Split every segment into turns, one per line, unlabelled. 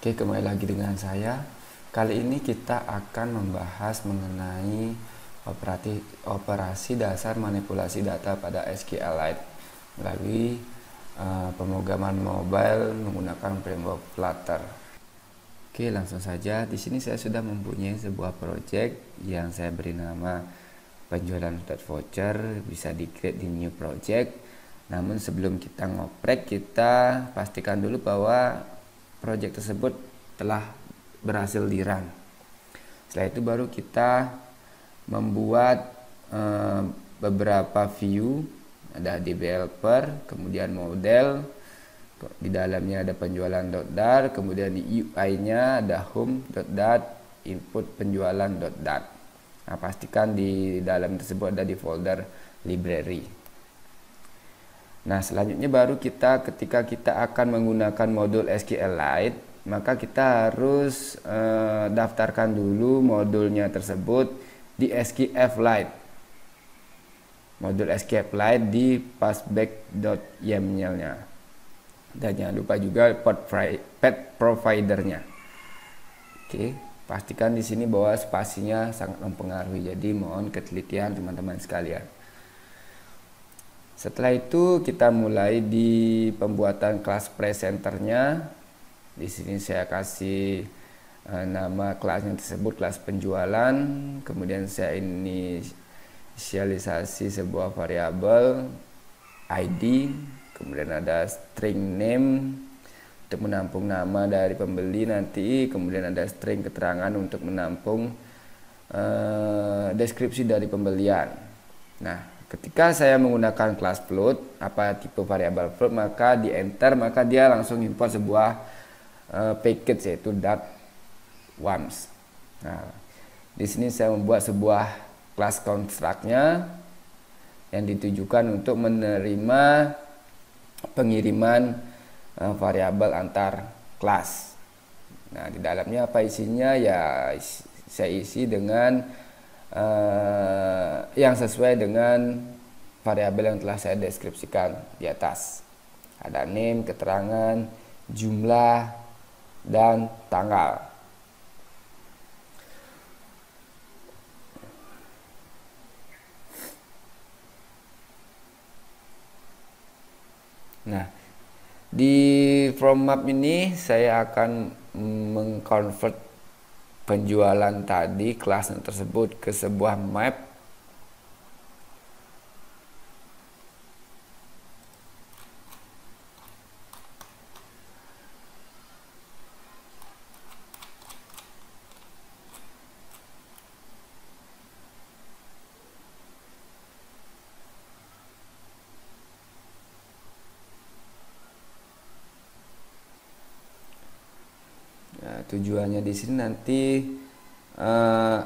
Oke, kembali lagi dengan saya. Kali ini kita akan membahas mengenai operasi dasar manipulasi data pada SQLite melalui pemrograman mobile menggunakan framework Flutter. Oke, langsung saja. Di sini saya sudah mempunyai sebuah project yang saya beri nama penjualan voucher, bisa di-create di new project. Namun sebelum kita ngoprek, kita pastikan dulu bahwa project tersebut telah berhasil di-run. Setelah itu baru kita membuat beberapa view, ada developer, kemudian model, di dalamnya ada penjualan.dat, kemudian di UI-nya ada home.dat, input penjualan.dat. Nah, pastikan di dalam tersebut ada di folder library. Nah, selanjutnya baru ketika kita akan menggunakan modul SQLite, maka kita harus daftarkan dulu modulnya tersebut di SQFlite. Modul SQFlite di passback.yaml-nya. Dan jangan lupa juga path providernya. Oke, pastikan di sini bahwa spasinya sangat mempengaruhi. Jadi mohon ketelitian teman-teman sekalian. Setelah itu kita mulai di pembuatan kelas presenternya. Di sini saya kasih nama kelasnya tersebut kelas penjualan. Kemudian saya inisialisasi sebuah variabel ID. Kemudian ada string name untuk menampung nama dari pembeli nanti. Kemudian ada string keterangan untuk menampung deskripsi dari pembelian. Nah, ketika saya menggunakan kelas float, apa tipe variabel float, maka di enter, maka dia langsung import sebuah package yaitu .wams. Nah, di sini saya membuat sebuah kelas construct-nya yang ditujukan untuk menerima pengiriman variabel antar kelas. Nah, di dalamnya apa isinya? Ya, saya isi dengan yang sesuai dengan variabel yang telah saya deskripsikan di atas. Ada name, keterangan, jumlah, dan tanggal. Nah, di from map ini saya akan mengconvert penjualan tadi, kelas tersebut, ke sebuah map. Nah, tujuannya di sini nanti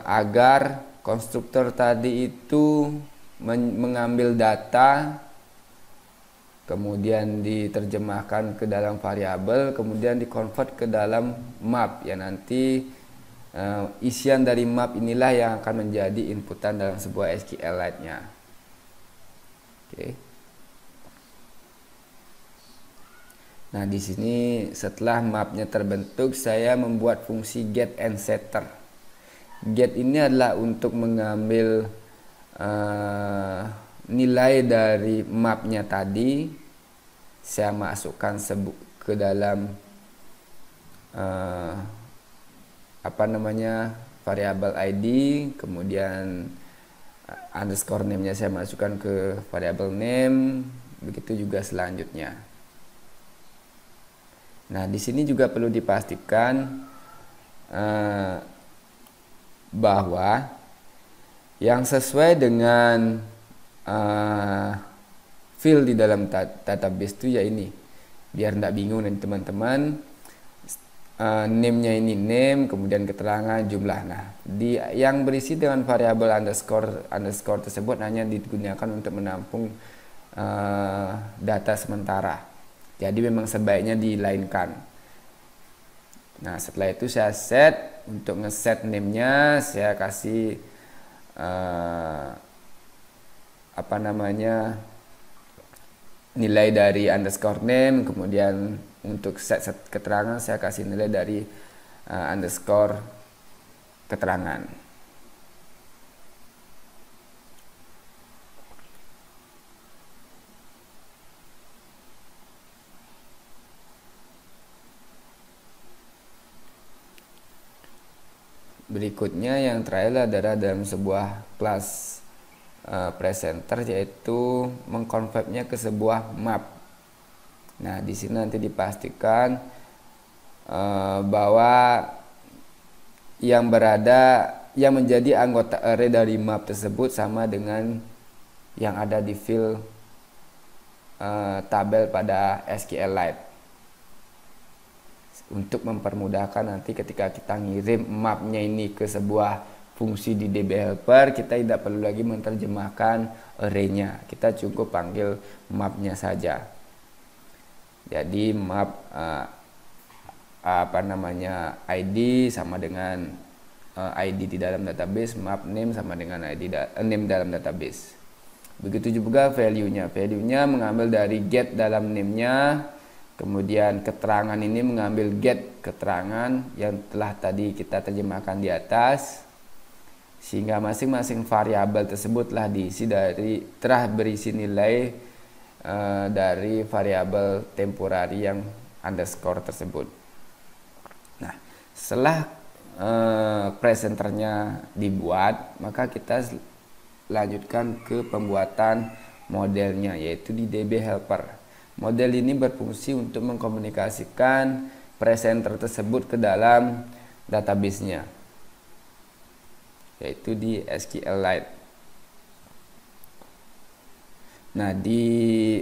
agar konstruktor tadi itu mengambil data, kemudian diterjemahkan ke dalam variabel, kemudian dikonvert ke dalam map. Ya, nanti isian dari map inilah yang akan menjadi inputan dalam sebuah SQLite-nya. Oke. Nah, di sini setelah mapnya terbentuk, saya membuat fungsi get and setter. Get ini adalah untuk mengambil nilai dari mapnya tadi. Saya masukkan ke dalam variabel ID, kemudian underscore name-nya saya masukkan ke variabel name, begitu juga selanjutnya. Nah, di sini juga perlu dipastikan bahwa yang sesuai dengan field di dalam database itu ya ini, biar tidak bingung dan teman-teman. Name-nya ini name, kemudian keterangan, jumlah. Nah, yang berisi dengan variabel underscore tersebut hanya digunakan untuk menampung data sementara. Jadi memang sebaiknya dilainkan. Nah, setelah itu saya set. Untuk ngeset name-nya saya kasih nilai dari underscore name, kemudian untuk set keterangan saya kasih nilai dari underscore keterangan. Berikutnya yang terakhir adalah dalam sebuah kelas presenter, yaitu mengkonvertnya ke sebuah map. Nah, di sini nanti dipastikan bahwa yang menjadi anggota array dari map tersebut sama dengan yang ada di field tabel pada SQLite. Untuk mempermudahkan nanti ketika kita ngirim mapnya ini ke sebuah fungsi di DB helper, kita tidak perlu lagi menerjemahkan array-nya, kita cukup panggil mapnya saja. Jadi map ID sama dengan ID di dalam database, map name sama dengan ID name dalam database. Begitu juga value-nya. Value-nya mengambil dari get dalam name-nya. Kemudian keterangan ini mengambil get keterangan yang telah tadi kita terjemahkan di atas, sehingga masing-masing variabel tersebut telah berisi nilai dari variabel temporary yang underscore tersebut. Nah, setelah presenternya dibuat, maka kita lanjutkan ke pembuatan modelnya, yaitu di DB helper. Model ini berfungsi untuk mengkomunikasikan presenter tersebut ke dalam database-nya, yaitu di SQLite. Nah, di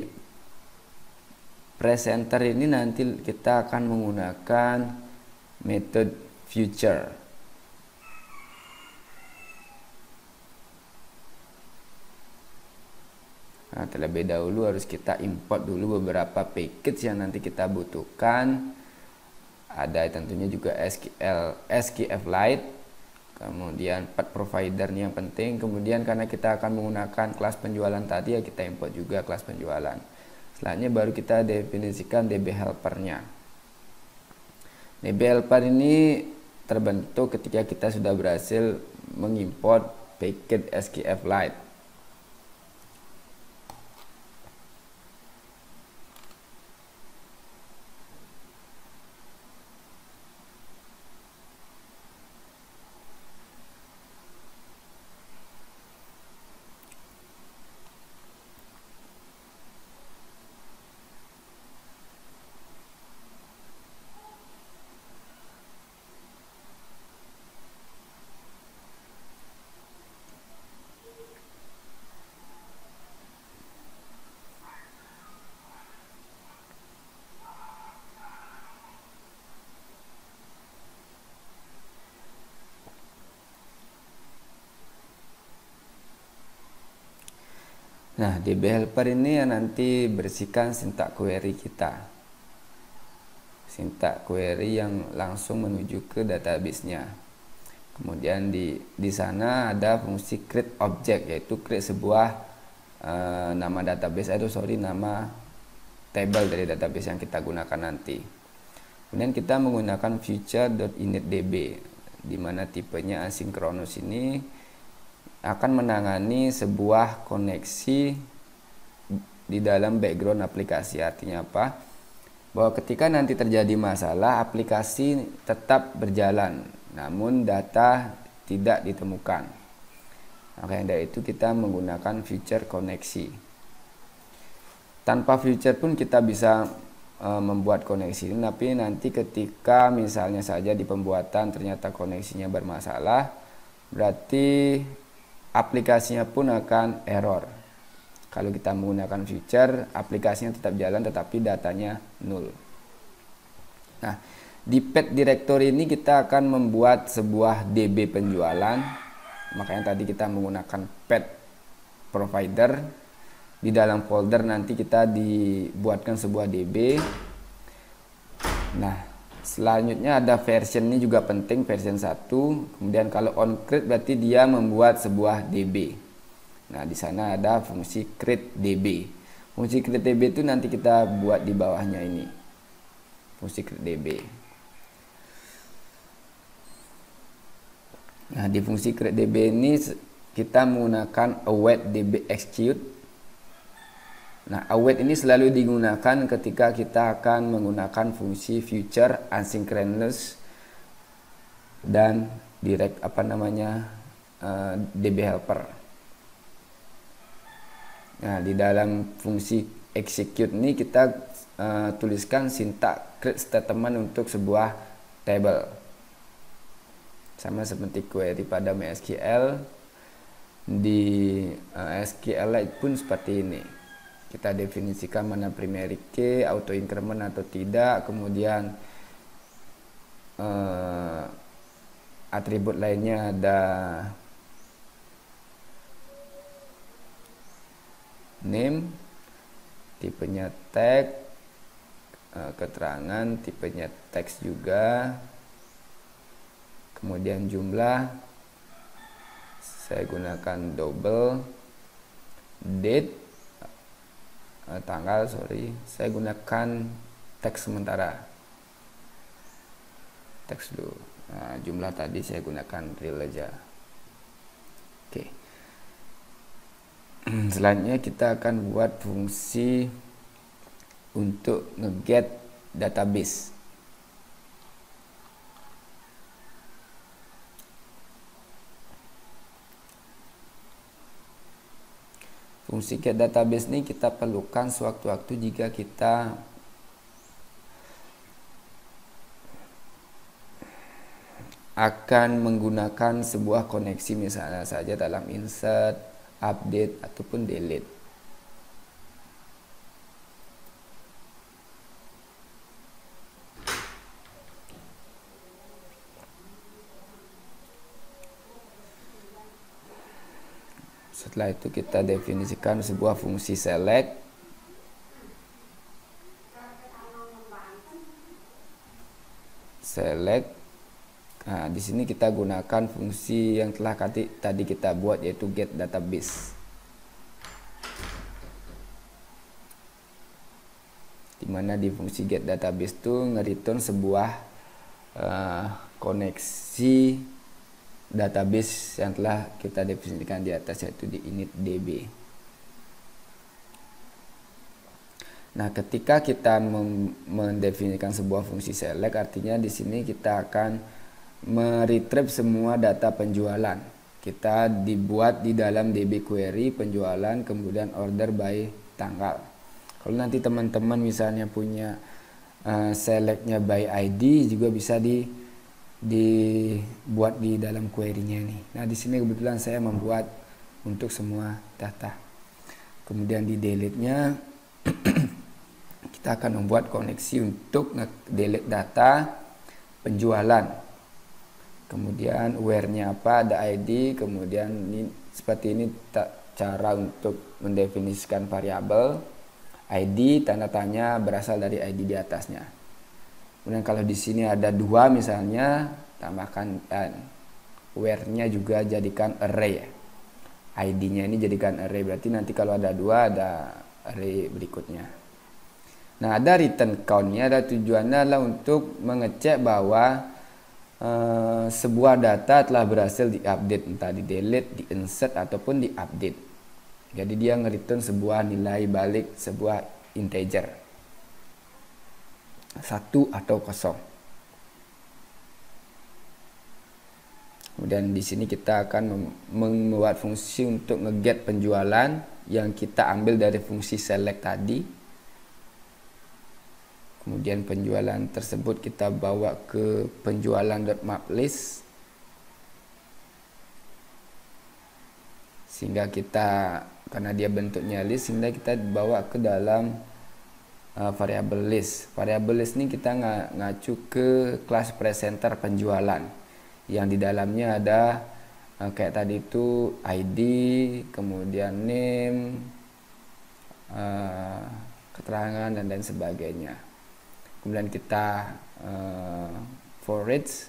presenter ini nanti kita akan menggunakan metode future. Nah, terlebih dahulu harus kita import dulu beberapa package yang nanti kita butuhkan. Ada tentunya juga SQLite, kemudian path provider yang penting. Kemudian karena kita akan menggunakan kelas penjualan tadi, ya kita import juga kelas penjualan. Selanjutnya baru kita definisikan DB helper-nya. DB helper ini terbentuk ketika kita sudah berhasil mengimport package SQLite. Nah, DB helper ini yang nanti bersihkan sintak query kita. Sintak query yang langsung menuju ke database-nya. Kemudian di sana ada fungsi create object, yaitu create sebuah nama database nama table dari database yang kita gunakan nanti. Kemudian kita menggunakan future.initDB, di mana tipenya asinkronus ini akan menangani sebuah koneksi di dalam background aplikasi. Artinya apa? Bahwa ketika nanti terjadi masalah, aplikasi tetap berjalan, namun data tidak ditemukan. Maka dari itu kita menggunakan future koneksi. Tanpa future pun kita bisa membuat koneksi ini, tapi nanti ketika misalnya saja di pembuatan ternyata koneksinya bermasalah, berarti aplikasinya pun akan error. Kalau kita menggunakan future, aplikasinya tetap jalan tetapi datanya nol. Nah, di path directory ini kita akan membuat sebuah DB penjualan. Makanya tadi kita menggunakan path provider. Di dalam folder nanti kita dibuatkan sebuah DB. Nah, selanjutnya ada version, ini juga penting, version 1. Kemudian kalau on create berarti dia membuat sebuah DB. Nah, di sana ada fungsi create DB. Fungsi create DB itu nanti kita buat di bawahnya ini. fungsi createDB. Nah, di fungsi createDB ini kita menggunakan await db execute. Nah, await ini selalu digunakan ketika kita akan menggunakan fungsi future, asynchronous, dan direct db helper. Nah, di dalam fungsi execute ini kita tuliskan sintak create statement untuk sebuah table. Sama seperti query pada MySQL, di SQLite pun seperti ini. Kita definisikan mana primary key, auto increment atau tidak, kemudian atribut lainnya ada name, tipenya tag, keterangan, tipenya teks juga, kemudian jumlah, saya gunakan double, date, tanggal, saya gunakan teks sementara, teks dulu. Nah, jumlah tadi saya gunakan real aja. Oke. Selanjutnya kita akan buat fungsi untuk nge-get database. Fungsi get database ini kita perlukan sewaktu-waktu jika kita akan menggunakan sebuah koneksi, misalnya saja dalam insert, update, ataupun delete. Setelah itu kita definisikan sebuah fungsi select. Nah, di sini kita gunakan fungsi yang telah tadi kita buat, yaitu get database. Dimana di fungsi get database itu nge-return sebuah koneksi database yang telah kita definisikan di atas, yaitu di initDB. Nah, ketika kita mendefinisikan sebuah fungsi select, artinya di sini kita akan meretrieve semua data penjualan. Kita dibuat di dalam DB query penjualan, kemudian order by tanggal. Kalau nanti teman-teman misalnya punya selectnya by ID, juga bisa dibuat di dalam query-nya nih. Nah, di sini kebetulan saya membuat untuk semua data. Kemudian di delete-nya kita akan membuat koneksi untuk delete data penjualan. Kemudian where-nya apa, ada ID, kemudian ini seperti ini cara untuk mendefinisikan variabel. ID tanda tanya berasal dari ID di atasnya. Kemudian kalau di sini ada 2 misalnya, tambahkan n. Where-nya juga jadikan array. ID-nya ini jadikan array, berarti nanti kalau ada 2 ada array berikutnya. Nah, ada return count-nya, ada tujuannya adalah untuk mengecek bahwa sebuah data telah berhasil diupdate, entah di delete, di insert, ataupun di update. Jadi dia nge-return sebuah nilai balik, sebuah integer, 1 atau 0. Kemudian di sini kita akan membuat fungsi untuk nge-get penjualan yang kita ambil dari fungsi select tadi. Kemudian penjualan tersebut kita bawa ke penjualan.maplist, sehingga kita, karena dia bentuknya list, sehingga kita bawa ke dalam variable list. Variable list ini kita ngacu ke kelas presenter penjualan, yang di dalamnya ada kayak tadi itu ID, kemudian name, keterangan, dan lain sebagainya. Kemudian kita for each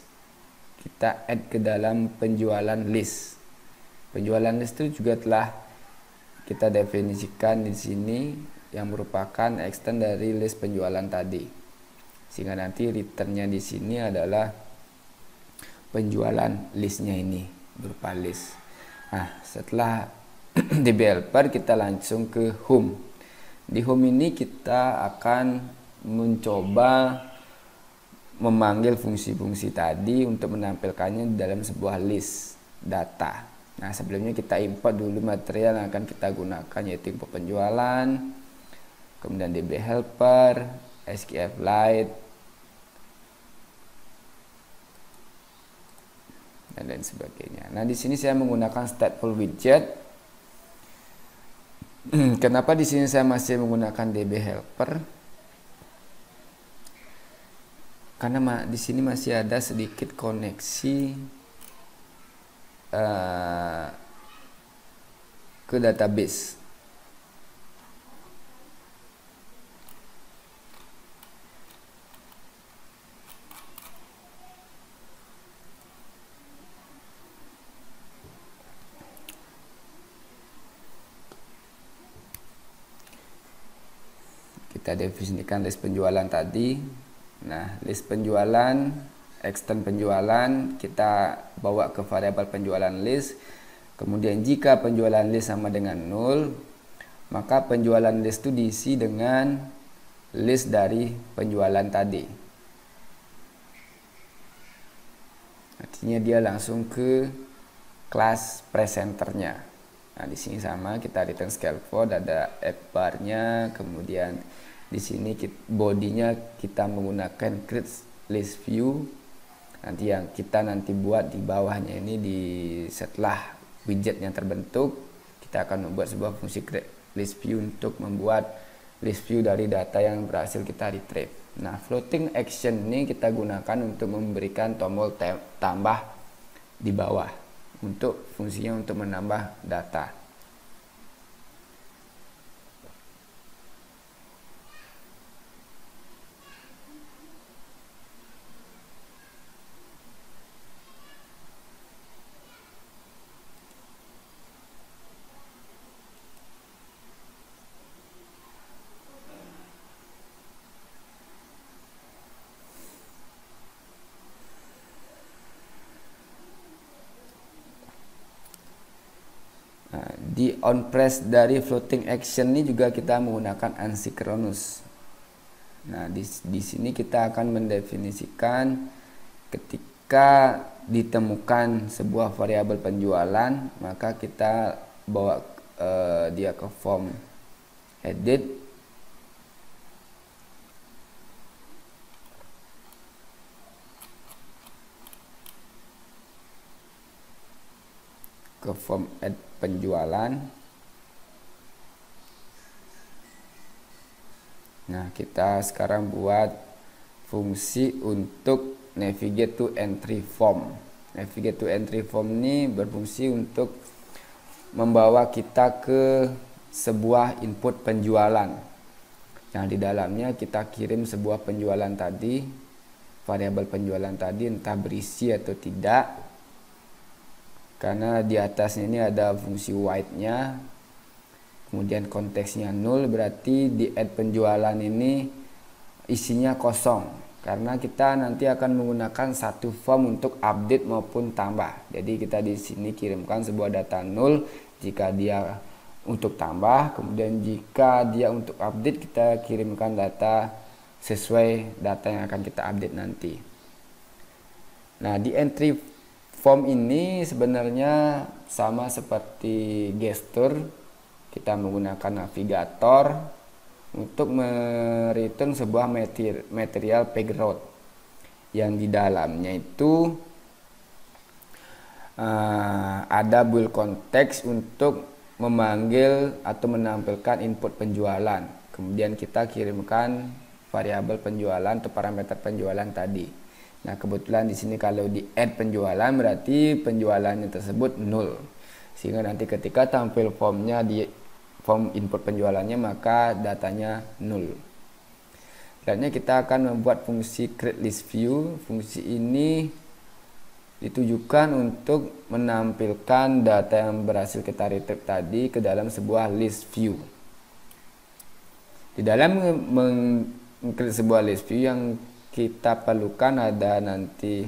kita add ke dalam penjualan list. Penjualan list itu juga telah kita definisikan di sini, yang merupakan extend dari list penjualan tadi. sehingga nanti returnnya di sini adalah penjualan listnya ini berupa list. Nah, setelah DB helper kita langsung ke home. Di home ini kita akan mencoba memanggil fungsi-fungsi tadi untuk menampilkannya di dalam sebuah list data. Nah, sebelumnya kita import dulu material yang akan kita gunakan, yaitu info penjualan, kemudian DB helper, SQLite, dan lain sebagainya. Nah, di sini saya menggunakan stateful widget. Kenapa di sini saya masih menggunakan DB helper? Karena di sini masih ada sedikit koneksi ke database. Kita definisikan list penjualan tadi. Nah, list penjualan, extend penjualan, kita bawa ke variabel penjualan list. Kemudian jika penjualan list sama dengan 0, maka penjualan list itu diisi dengan list dari penjualan tadi. Artinya dia langsung ke kelas presenternya. Nah, di sini sama, kita return scaffold, ada add bar-nya, kemudian di sini bodinya kita menggunakan create list view. Nanti yang kita buat di bawahnya ini, setelah widget yang terbentuk, kita akan membuat sebuah fungsi create list view untuk membuat list view dari data yang berhasil kita retrieve. Nah, floating action ini kita gunakan untuk memberikan tombol tambah di bawah, untuk fungsinya untuk menambah data. Di on press dari floating action ini juga kita menggunakan asynchronous. Nah, di sini kita akan mendefinisikan ketika ditemukan sebuah variabel penjualan, maka kita bawa dia ke form edit, ke form add penjualan. Nah, kita sekarang buat fungsi untuk navigate to entry form. Navigate to entry form ini berfungsi untuk membawa kita ke sebuah input penjualan. Yang di dalamnya kita kirim sebuah penjualan tadi, variabel penjualan tadi, entah berisi atau tidak. Karena di atasnya ini ada fungsi white-nya, kemudian konteksnya 0, berarti di add penjualan ini isinya kosong, karena kita nanti akan menggunakan satu form untuk update maupun tambah. Jadi kita di sini kirimkan sebuah data 0 jika dia untuk tambah, kemudian jika dia untuk update kita kirimkan data sesuai data yang akan kita update nanti. Nah, di entry form ini sebenarnya sama seperti gestur, kita menggunakan navigator untuk mereturn sebuah material payload yang di dalamnya itu ada bool konteks untuk memanggil atau menampilkan input penjualan. Kemudian kita kirimkan variabel penjualan atau parameter penjualan tadi. Nah, kebetulan di sini kalau di add penjualan berarti penjualannya tersebut 0. Sehingga nanti ketika tampil formnya di form input penjualannya maka datanya 0. Selanjutnya kita akan membuat fungsi create list view. Fungsi ini ditujukan untuk menampilkan data yang berhasil kita retrieve tadi ke dalam sebuah list view. Di dalam meng-create sebuah list view yang kita perlukan ada nanti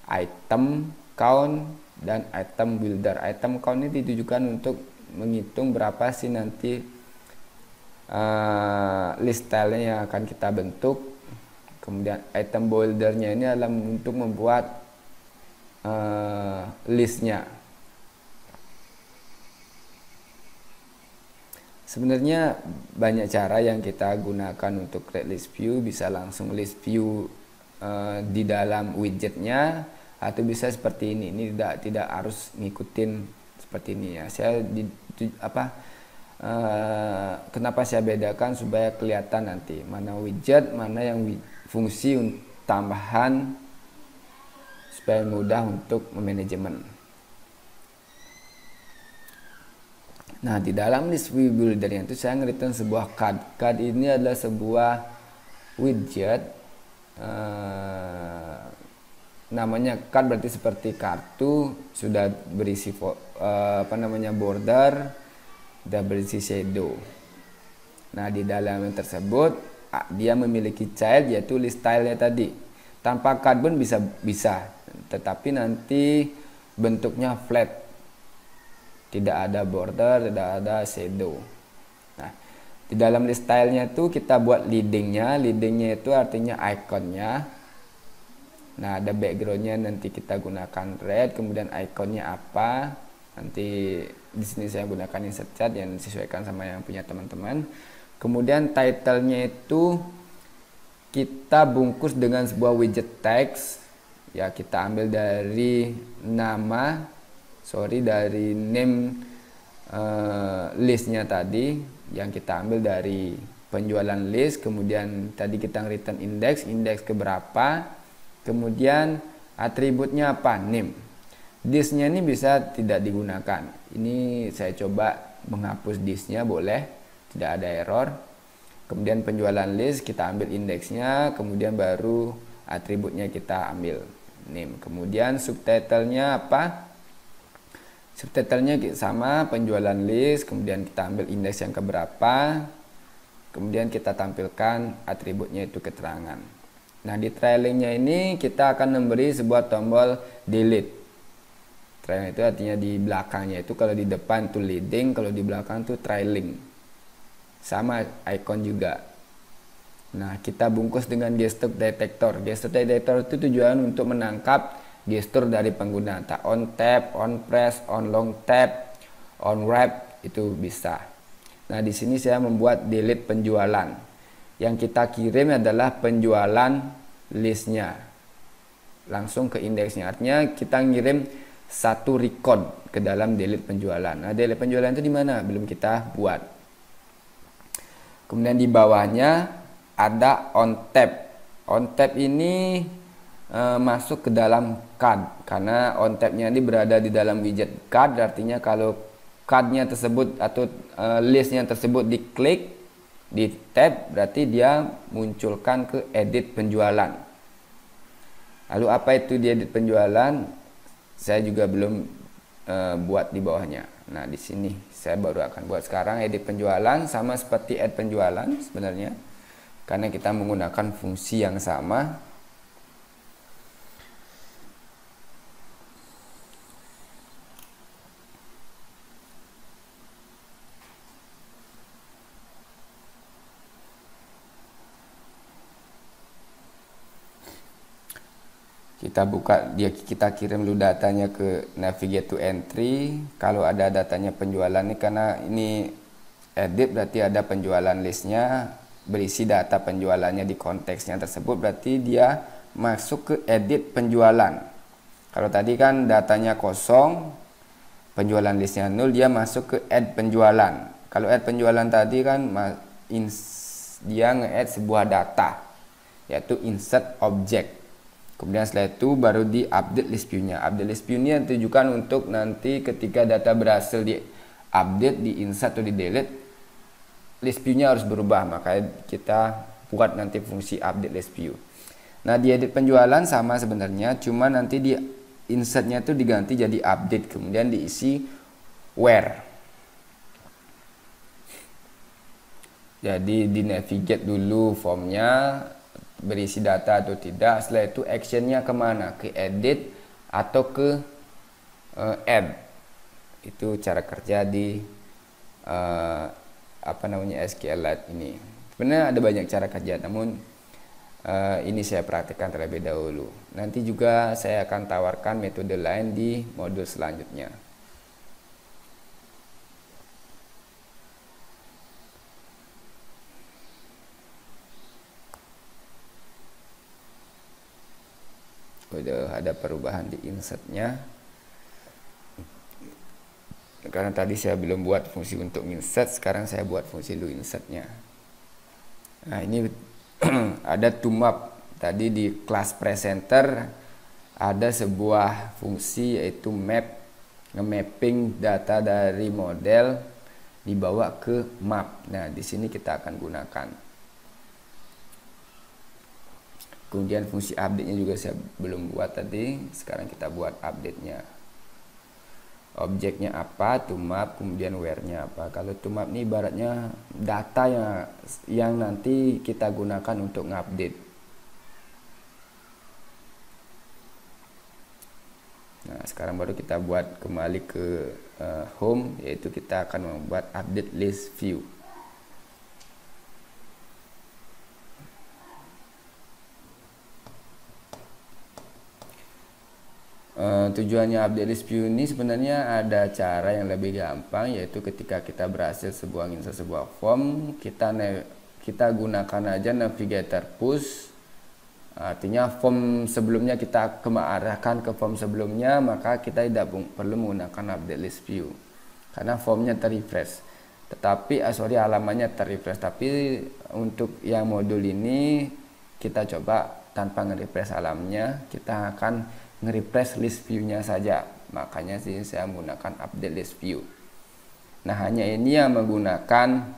item count dan item builder. Item count ini ditujukan untuk menghitung berapa sih nanti list style yang akan kita bentuk. Kemudian item buildernya ini adalah untuk membuat listnya. Sebenarnya banyak cara yang kita gunakan untuk create list view. Bisa langsung list view di dalam widgetnya, atau bisa seperti ini. Ini tidak harus ngikutin seperti ini ya. Saya kenapa saya bedakan supaya kelihatan nanti mana widget, mana yang fungsi tambahan, supaya mudah untuk memanajemen. Nah, di dalam list view builder itu saya ngereturn sebuah card. Card ini adalah sebuah widget, namanya card berarti seperti kartu, sudah berisi border, sudah berisi shadow. Nah, di dalam yang tersebut dia memiliki child, yaitu list style-nya tadi. Tanpa card pun bisa, tetapi nanti bentuknya flat. Tidak ada border, tidak ada shadow. Nah, di dalam list style-nya itu kita buat leading-nya. Leading-nya itu artinya ikonnya. Nah, ada background-nya, nanti kita gunakan red, kemudian ikonnya apa. Nanti di sini saya gunakan insert chart yang disesuaikan sama yang punya teman-teman. Kemudian title-nya itu kita bungkus dengan sebuah widget text. Ya, kita ambil dari dari name listnya tadi, yang kita ambil dari penjualan list. Kemudian tadi kita return index keberapa, kemudian atributnya apa, name. This-nya ini bisa tidak digunakan. Ini saya coba menghapus this-nya, boleh, tidak ada error. Kemudian penjualan list kita ambil indeksnya, kemudian baru atributnya kita ambil name. Kemudian subtitle-nya apa? Subtitle-nya sama, penjualan list, kemudian kita ambil indeks yang keberapa, kemudian kita tampilkan atributnya itu keterangan. Nah, di trailing-nya ini kita akan memberi sebuah tombol delete. Trailing itu artinya di belakangnya itu, kalau di depan itu leading, kalau di belakang itu trailing. Sama icon juga. Nah, kita bungkus dengan gesture detector. Gesture detector itu tujuan untuk menangkap gestur dari pengguna, entah on tap, on press, on long tap, on wrap, itu bisa. Nah, di sini saya membuat delete penjualan. Yang kita kirim adalah penjualan listnya, langsung ke indeksnya. Artinya kita ngirim satu record ke dalam delete penjualan. Nah, delete penjualan itu di mana? Belum kita buat. Kemudian di bawahnya ada on tap. On tap ini masuk ke dalam card, karena on tab-nya ini berada di dalam widget card. Artinya kalau card-nya tersebut atau list-nya tersebut diklik, di tab, berarti dia munculkan ke edit penjualan. Lalu apa itu di edit penjualan? Saya juga belum buat di bawahnya. Nah, di sini saya baru akan buat sekarang. Edit penjualan sama seperti add penjualan sebenarnya, karena kita menggunakan fungsi yang sama. Kita buka, kita kirim dulu datanya ke navigate to entry. Kalau ada datanya penjualan ini, karena ini edit berarti ada penjualan listnya, berisi data penjualannya di konteksnya tersebut, berarti dia masuk ke edit penjualan. Kalau tadi kan datanya kosong, penjualan listnya 0, dia masuk ke add penjualan. Kalau add penjualan tadi kan dia nge-add sebuah data, yaitu insert object. Kemudian setelah itu baru di update list view-nya. Update list view-nya ditujukan untuk nanti ketika data berhasil di update, di insert atau di delete, list view-nya harus berubah. Makanya kita buat nanti fungsi update list view. Nah, di edit penjualan sama sebenarnya, cuma nanti di insert-nya itu diganti jadi update, kemudian diisi where. Jadi di navigate dulu formnya, berisi data atau tidak. Setelah itu actionnya kemana? Ke edit atau ke add. Itu cara kerja di SQLite ini. Sebenarnya ada banyak cara kerja, namun ini saya praktikkan terlebih dahulu. Nanti juga saya akan tawarkan metode lain di modul selanjutnya. Udah ada perubahan di insertnya, karena tadi saya belum buat fungsi untuk insert, sekarang saya buat fungsi do insertnya. Nah ini ada tomap. Tadi di kelas presenter ada sebuah fungsi yaitu map, nge-mapping data dari model dibawa ke map. Nah di sini kita akan gunakan. Kemudian fungsi update-nya juga saya belum buat tadi, sekarang kita buat update-nya. Objeknya apa, tomap, kemudian where-nya apa. Kalau tomap ini ibaratnya data yang nanti kita gunakan untuk ngupdate. Nah, sekarang baru kita buat kembali ke home, yaitu kita akan membuat update list view. Tujuannya update list view ini sebenarnya ada cara yang lebih gampang, yaitu ketika kita berhasil insert sebuah form, kita gunakan aja navigator push. Artinya form sebelumnya kita arahkan ke form sebelumnya, maka kita tidak perlu menggunakan update list view karena formnya terrefresh. Tetapi halamannya terrefresh. Tapi untuk yang modul ini kita coba tanpa nge-refresh halamannya, kita akan nge-refresh list view-nya saja. Makanya sih saya menggunakan update list view. Nah, hanya ini yang menggunakan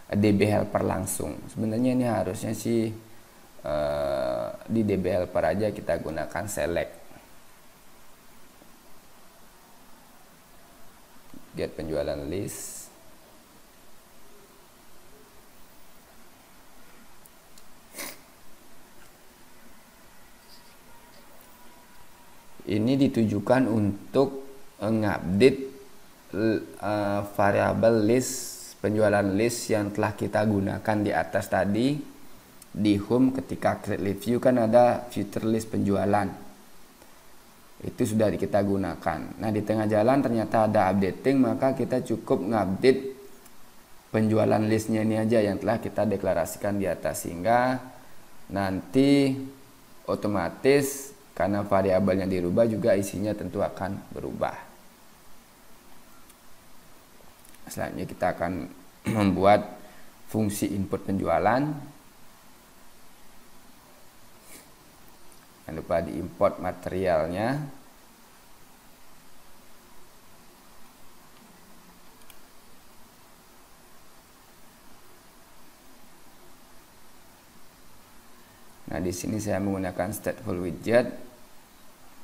DB helper langsung. Sebenarnya ini harusnya sih di DB helper aja kita gunakan select. Get penjualan list. Ini ditujukan untuk mengupdate variabel list, penjualan list yang telah kita gunakan di atas tadi. Di home ketika create list view kan ada future list penjualan. Itu sudah kita gunakan. Nah, di tengah jalan ternyata ada updating, maka kita cukup ngupdate penjualan listnya ini aja yang telah kita deklarasikan di atas, sehingga nanti otomatis karena variabelnya dirubah juga isinya tentu akan berubah. Selanjutnya kita akan membuat fungsi input penjualan. Jangan lupa diimport materialnya. Nah, di sini saya menggunakan stateful widget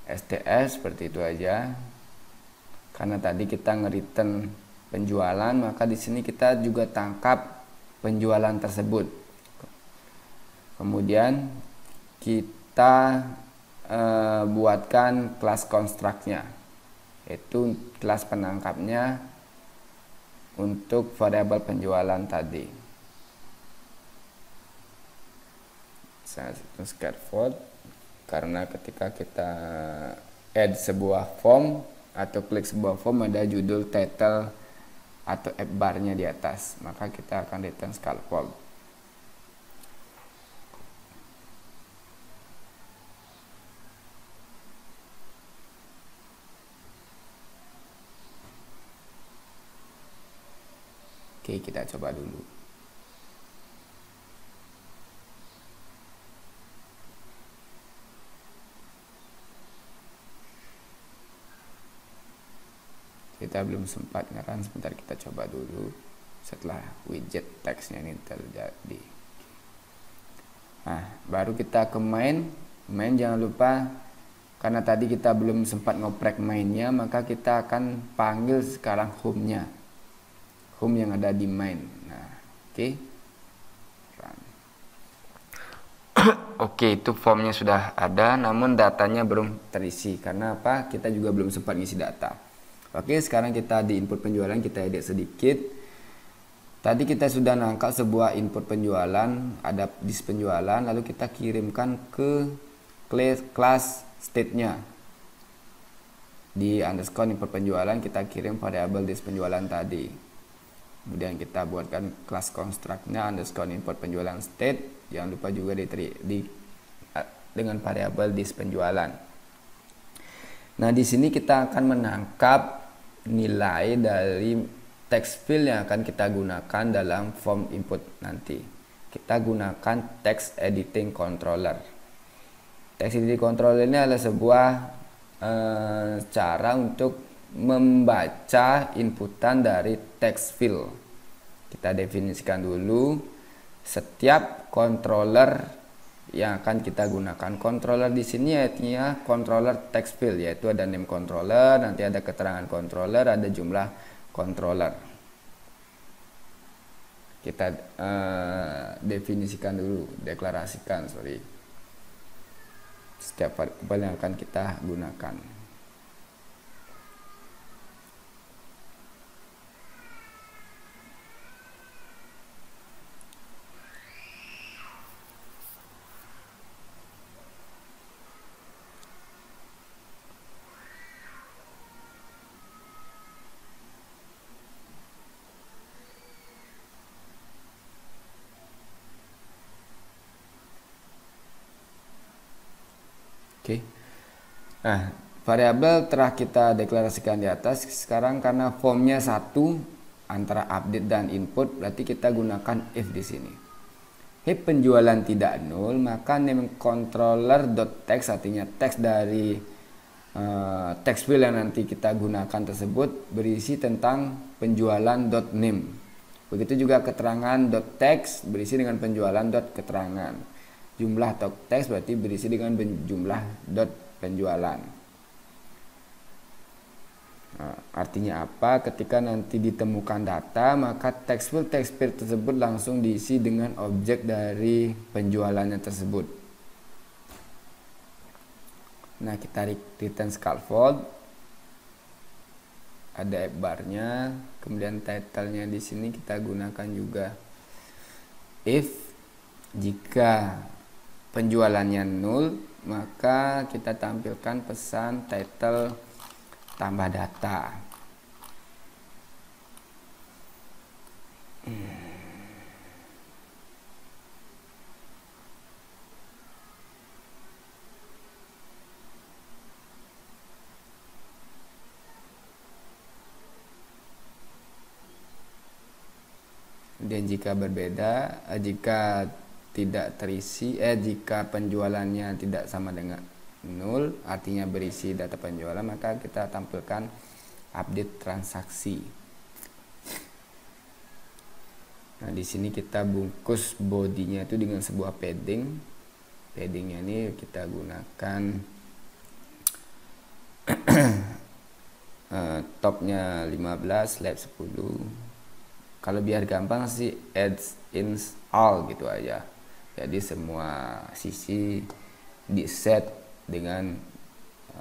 STS seperti itu aja. Karena tadi kita nge-return penjualan, maka di sini kita juga tangkap penjualan tersebut. Kemudian kita buatkan kelas construct-nya, yaitu kelas penangkapnya untuk variabel penjualan tadi. Saya scaffold karena ketika kita add sebuah form atau klik sebuah form ada judul, title atau app bar-nya di atas, maka kita akan return scaffold. Oke, kita coba dulu. Kita belum sempat ngeran, sebentar kita coba dulu setelah widget teksnya ini terjadi. Nah, baru kita ke main. Jangan lupa, karena tadi kita belum sempat ngoprek mainnya, maka kita akan panggil sekarang home-nya, home yang ada di main. Nah, oke. Run. Oke, itu formnya sudah ada, namun datanya belum terisi. Karena apa? Kita juga belum sempat ngisi data. Oke, sekarang kita di input penjualan, kita edit sedikit. Tadi kita sudah nangkap sebuah input penjualan, ada disk penjualan, lalu kita kirimkan ke kelas state-nya. Di underscore input penjualan, kita kirim variabel disk penjualan tadi. Kemudian kita buatkan kelas construct-nya underscore input penjualan state. Jangan lupa juga dengan variabel disk penjualan. Nah, di sini kita akan menangkap nilai dari text field yang akan kita gunakan dalam form input nanti. Kita gunakan text editing controller. Text editing controller ini adalah sebuah cara untuk membaca inputan dari text field. Kita definisikan dulu setiap controller yang akan kita gunakan. Controller di sini artinya controller text field, yaitu ada name controller, nanti ada keterangan controller, ada jumlah controller. Kita definisikan dulu, deklarasikan setiap variabel yang akan kita gunakan. Oke. Nah, variabel telah kita deklarasikan di atas. Sekarang karena formnya satu antara update dan input, berarti kita gunakan if di sini. If penjualan tidak nol, maka name controller.text artinya teks dari text field yang nanti kita gunakan tersebut berisi tentang penjualan.name. Begitu juga keterangan.text berisi dengan penjualan.keterangan. Jumlah text berarti berisi dengan jumlah penjualan. Nah, artinya apa? Ketika nanti ditemukan data, maka text field tersebut langsung diisi dengan objek dari penjualannya tersebut. Nah, kita return scaffold, ada F bar-nya, kemudian title-nya di sini kita gunakan juga if jika penjualannya nol, maka kita tampilkan pesan title tambah data. Dan jika berbeda, jika tidak terisi, jika penjualannya tidak sama dengan nol, artinya berisi data penjualan, maka kita tampilkan update transaksi. Nah, di sini kita bungkus bodinya itu dengan sebuah padding. Paddingnya ini kita gunakan topnya 15, left 10. Kalau biar gampang sih adds in all gitu aja. Jadi semua sisi di set dengan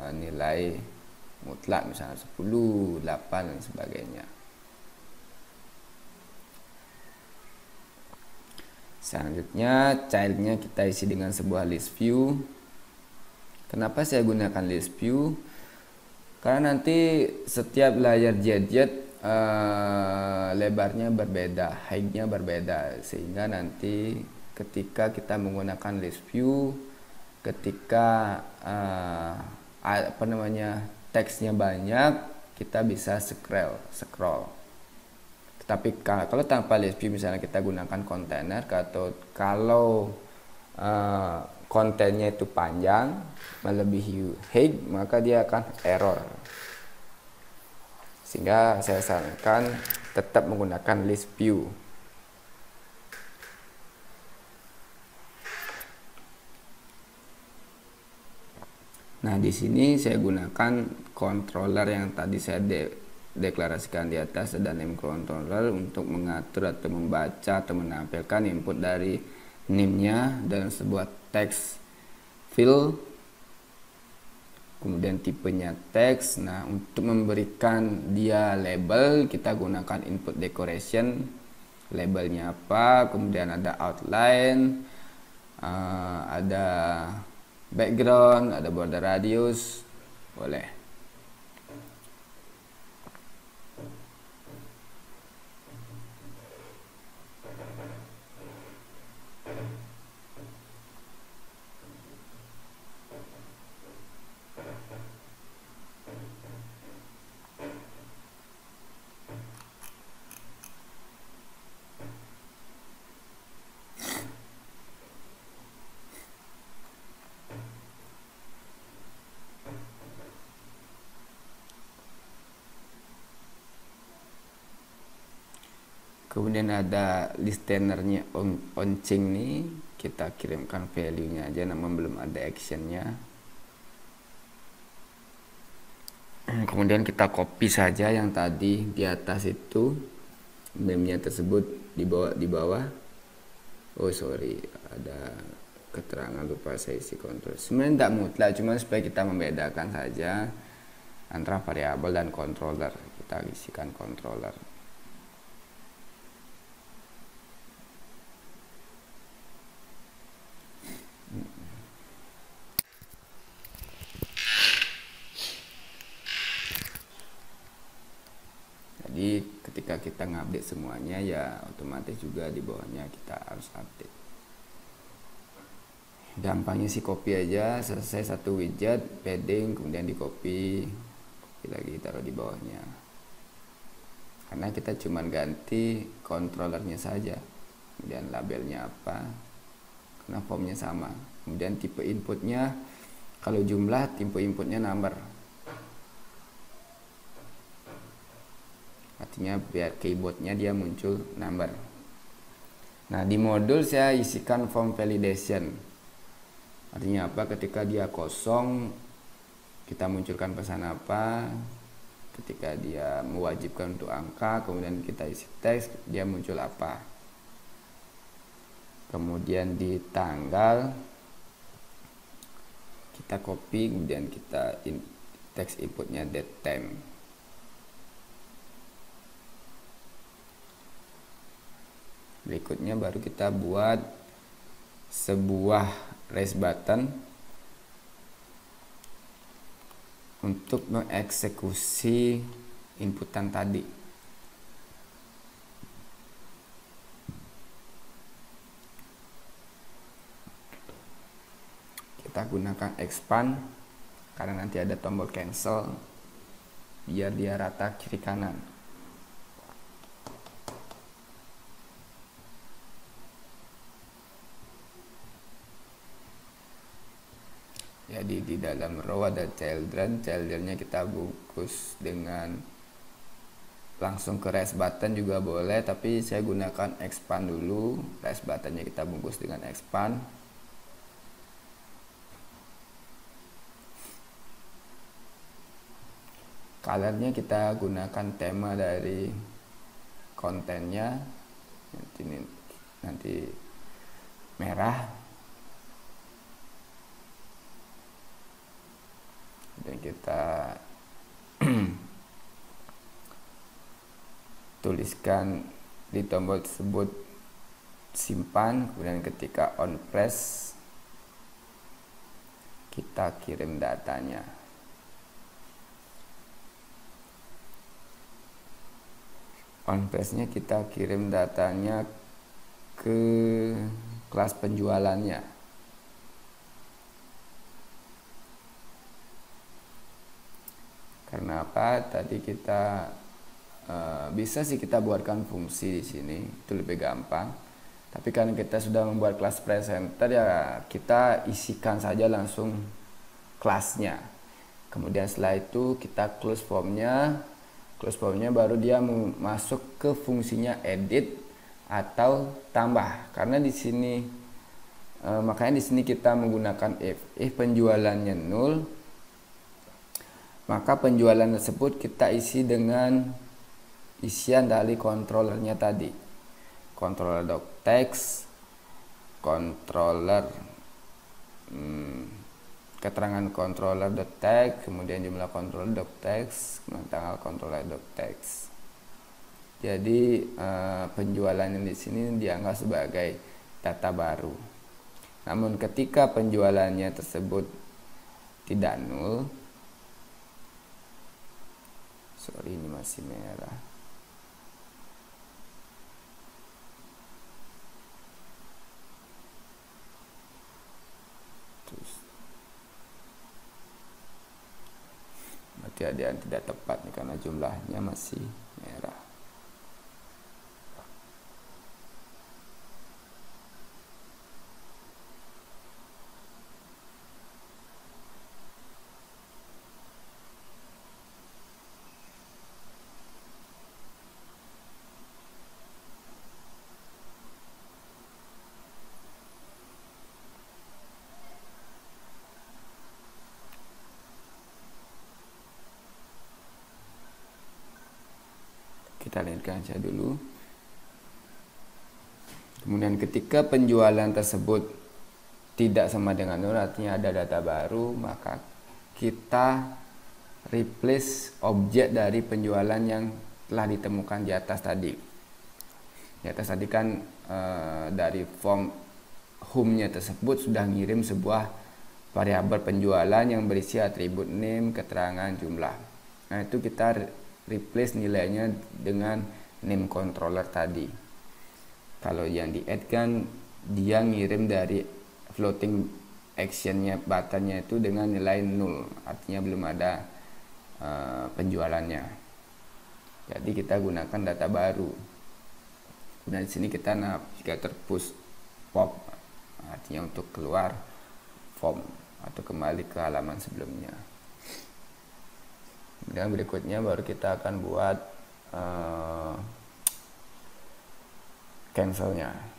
nilai mutlak, misalnya 10, 8 dan sebagainya. Selanjutnya childnya kita isi dengan sebuah list view. Kenapa saya gunakan list view? Karena nanti setiap layar JJ lebarnya berbeda, height-nya berbeda, sehingga nanti ketika kita menggunakan list view, ketika teksnya banyak, kita bisa scroll. Tapi kalau tanpa list view, misalnya kita gunakan kontainer, atau kalau kontennya itu panjang melebihi height, maka dia akan error. Sehingga saya sarankan tetap menggunakan list view. Nah, di sini saya gunakan controller yang tadi saya deklarasikan di atas, ada name controller untuk mengatur atau membaca atau menampilkan input dari name-nya dalam sebuah text field, kemudian tipenya teks. Nah, untuk memberikan dia label kita gunakan input decoration, labelnya apa, kemudian ada outline, ada background, ada border radius, boleh. Kemudian ada listenernya onching nih, kita kirimkan value-nya aja, namun belum ada actionnya. Kemudian kita copy saja yang tadi di atas itu, meme-nya tersebut di bawah. Oh sorry, ada keterangan lupa saya isi kontrol. Sebenarnya tidak mutlak, cuma supaya kita membedakan saja antara variabel dan controller. Kita isikan controller. Jadi ketika kita ngupdate semuanya, ya otomatis juga di bawahnya kita harus update. Gampangnya sih copy aja, selesai satu widget, padding, kemudian di copy lagi taruh di bawahnya. Karena kita cuma ganti controllernya saja, kemudian labelnya apa, karena formnya sama. Kemudian tipe inputnya, kalau jumlah tipe inputnya number. Artinya biar keyboardnya dia muncul number. Nah, di modul saya isikan form validation. Artinya apa? Ketika dia kosong, kita munculkan pesan apa. Ketika dia mewajibkan untuk angka, kemudian kita isi teks, dia muncul apa. Kemudian di tanggal, kita copy, kemudian kita teks inputnya date time. Berikutnya baru kita buat sebuah raise button untuk mengeksekusi inputan tadi. Kita gunakan expand karena nanti ada tombol cancel biar dia rata kiri kanan. Jadi di dalam row ada childrennya kita bungkus dengan langsung ke raise button juga boleh, tapi saya gunakan expand dulu. Raise buttonnya kita bungkus dengan expand. Colornya kita gunakan tema dari kontennya, nanti merah. Dan kita tuliskan di tombol tersebut simpan, kemudian ketika on press kita kirim datanya. On pressnya kita kirim datanya ke kelas penjualannya. Karena apa? Tadi kita bisa sih kita buatkan fungsi di sini, itu lebih gampang. Tapi karena kita sudah membuat kelas presenter, ya kita isikan saja langsung kelasnya. Kemudian setelah itu kita close formnya. Close formnya baru dia masuk ke fungsinya edit atau tambah. Karena di sini makanya di sini kita menggunakan if penjualannya 0. Maka penjualan tersebut kita isi dengan isian dari controllernya tadi. Controller.text, controller keterangan controller.text, kemudian jumlah controller.text, kemudian tanggal controller.text. Jadi penjualan yang di sini dianggap sebagai data baru. Namun ketika penjualannya tersebut tidak nol, sorry ini masih merah. Terus berarti ada yang tidak tepat nih karena jumlahnya masih merah. Kita lihatkan saja dulu. Kemudian ketika penjualan tersebut tidak sama dengan nol, artinya ada data baru, maka kita replace objek dari penjualan yang telah ditemukan di atas tadi. Di atas tadi kan dari form home-nya tersebut sudah ngirim sebuah variabel penjualan yang berisi atribut name, keterangan, jumlah. Nah, itu kita replace nilainya dengan name controller tadi. Kalau yang di add kan dia ngirim dari floating actionnya, buttonnya itu dengan nilai 0, artinya belum ada penjualannya. Jadi kita gunakan data baru. Nah, di sini kita navigator push pop, artinya untuk keluar form atau kembali ke halaman sebelumnya. Dan berikutnya baru kita akan buat cancelnya.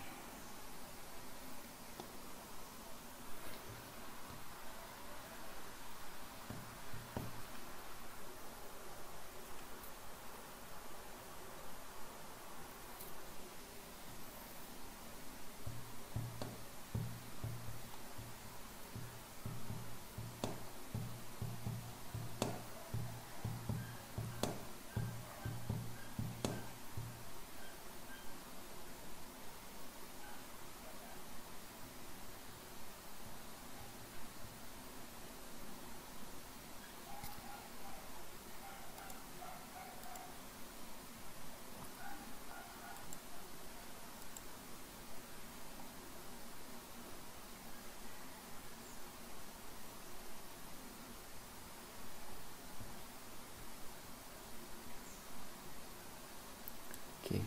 Oke,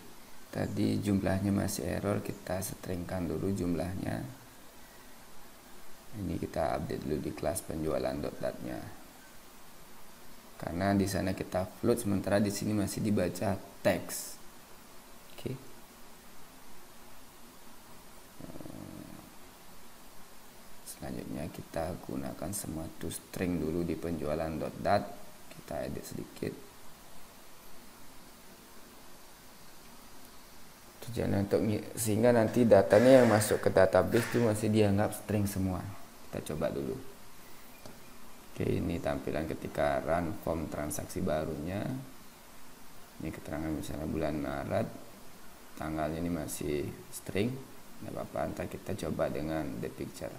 tadi jumlahnya masih error, kita stringkan dulu jumlahnya. Ini kita update dulu di kelas penjualan.dat-nya. Karena di sana kita float, sementara di sini masih dibaca teks. Oke. Selanjutnya kita gunakan semua toString dulu di penjualan.dat. Kita edit sedikit. Tujuannya untuk sehingga nanti datanya yang masuk ke database itu masih dianggap string semua. Kita coba dulu. Oke, ini tampilan ketika run form transaksi barunya. Ini keterangan misalnya bulan Maret, tanggalnya ini masih string. Nggak apa-apa, ntar kita coba dengan the picture.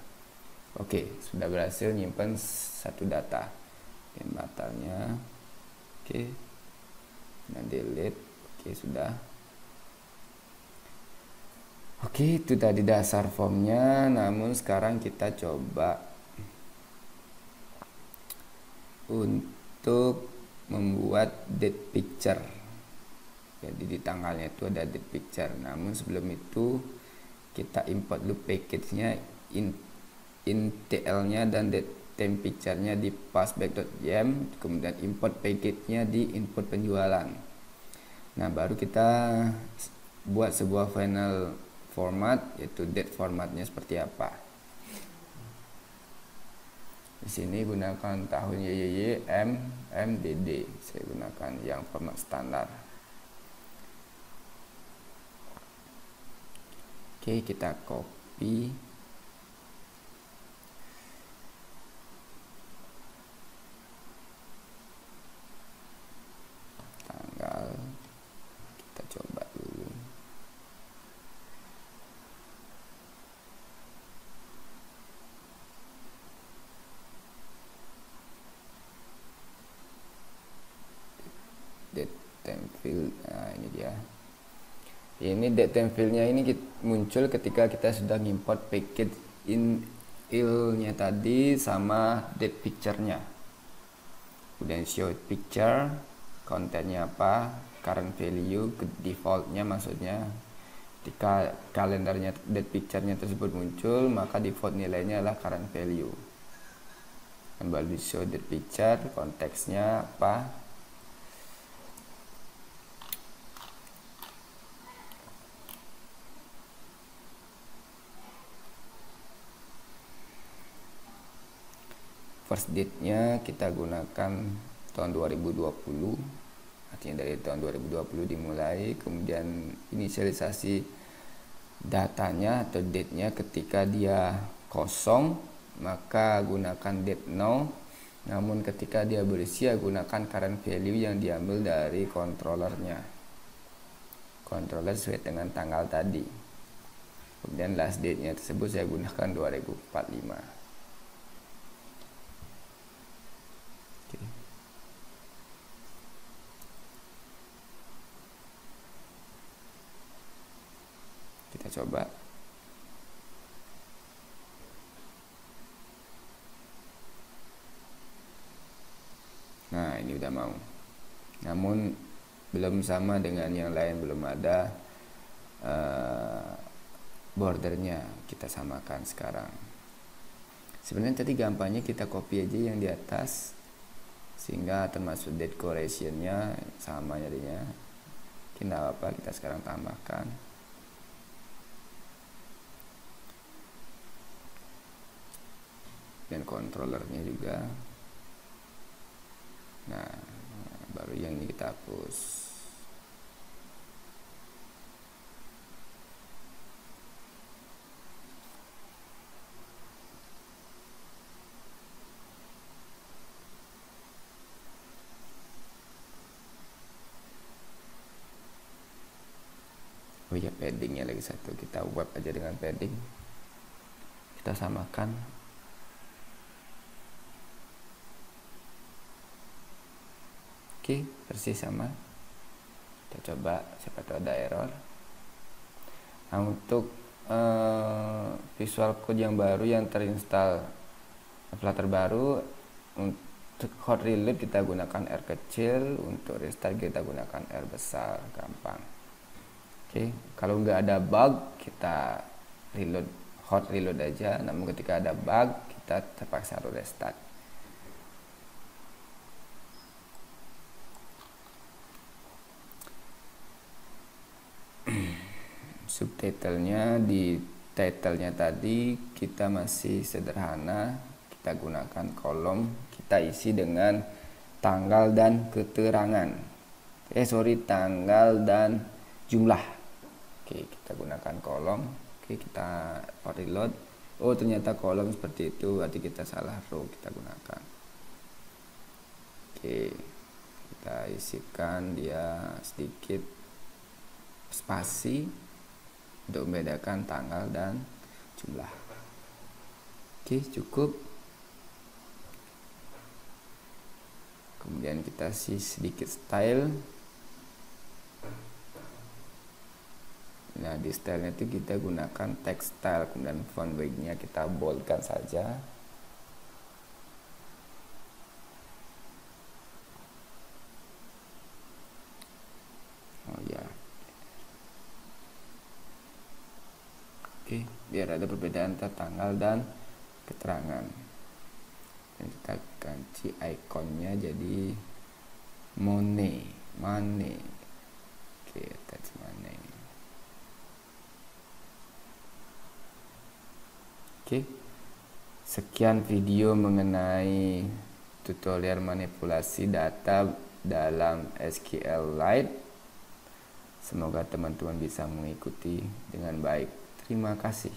Oke, sudah berhasil nyimpen satu data. Yang batalnya. Oke. Dan delete. Oke, sudah. Oke, itu tadi dasar formnya. Namun sekarang kita coba untuk membuat date picture. Jadi di tanggalnya itu ada date picture. Namun sebelum itu kita import dulu package-nya, intl-nya dan date time picture-nya di passback.jam. Kemudian import package-nya di input penjualan. Nah, baru kita buat sebuah final format, yaitu date formatnya seperti apa. Di sini gunakan tahun YYY MMDD. Saya gunakan yang format standar. Oke, kita copy. date time field. Nah, ini dia. Ini date time field-nya ini muncul ketika kita sudah import package il-nya tadi sama date picture-nya. Kemudian show picture, kontennya apa, current value, default-nya maksudnya. Ketika kalendernya date picture-nya tersebut muncul, maka default nilainya adalah current value. Kembali show date picture, konteksnya apa. First date-nya kita gunakan tahun 2020, artinya dari tahun 2020 dimulai. Kemudian inisialisasi datanya atau date-nya ketika dia kosong, maka gunakan date now. Namun ketika dia berisi, gunakan current value yang diambil dari controllernya. Controller sesuai dengan tanggal tadi. Kemudian last date-nya tersebut saya gunakan 2045. Kita coba. Nah, ini udah mau. Namun belum sama dengan yang lain, belum ada bordernya. Kita samakan sekarang. Sebenarnya tadi gampangnya kita copy aja yang di atas, sehingga termasuk decoration-nya sama jadinya. Tidak apa-apa, kita sekarang tambahkan. Dan controllernya juga. Nah, baru yang ini kita hapus. Oh ya, paddingnya lagi satu, kita web aja dengan padding. Kita samakan. Oke, persis sama. Kita coba, siapa tahu ada error. Nah, untuk visual code yang baru yang terinstall Flutter baru, untuk hot reload kita gunakan R kecil, untuk restart kita gunakan R besar, gampang. Oke, kalau nggak ada bug kita reload, hot reload aja. Namun ketika ada bug kita terpaksa harus restart. Subtitlenya di titlenya tadi kita masih sederhana, kita gunakan kolom, kita isi dengan tanggal dan keterangan. Tanggal dan jumlah. Oke, kita gunakan kolom. Oke, kita reload. Oh, ternyata kolom seperti itu, berarti kita salah row, kita gunakan. Oke, kita isikan dia sedikit spasi untuk membedakan tanggal dan jumlah. Oke, cukup. Kemudian kita isi sedikit style. Nah, di stylenya itu kita gunakan text style, kemudian font weight-nya kita boldkan saja. Oh ya. Oke, biar ada perbedaan antara tanggal dan keterangan. Dan kita ganti ikonnya jadi money. Oke, attach money. Oke, sekian video mengenai tutorial manipulasi data dalam SQLite. Semoga teman-teman bisa mengikuti dengan baik. Terima kasih.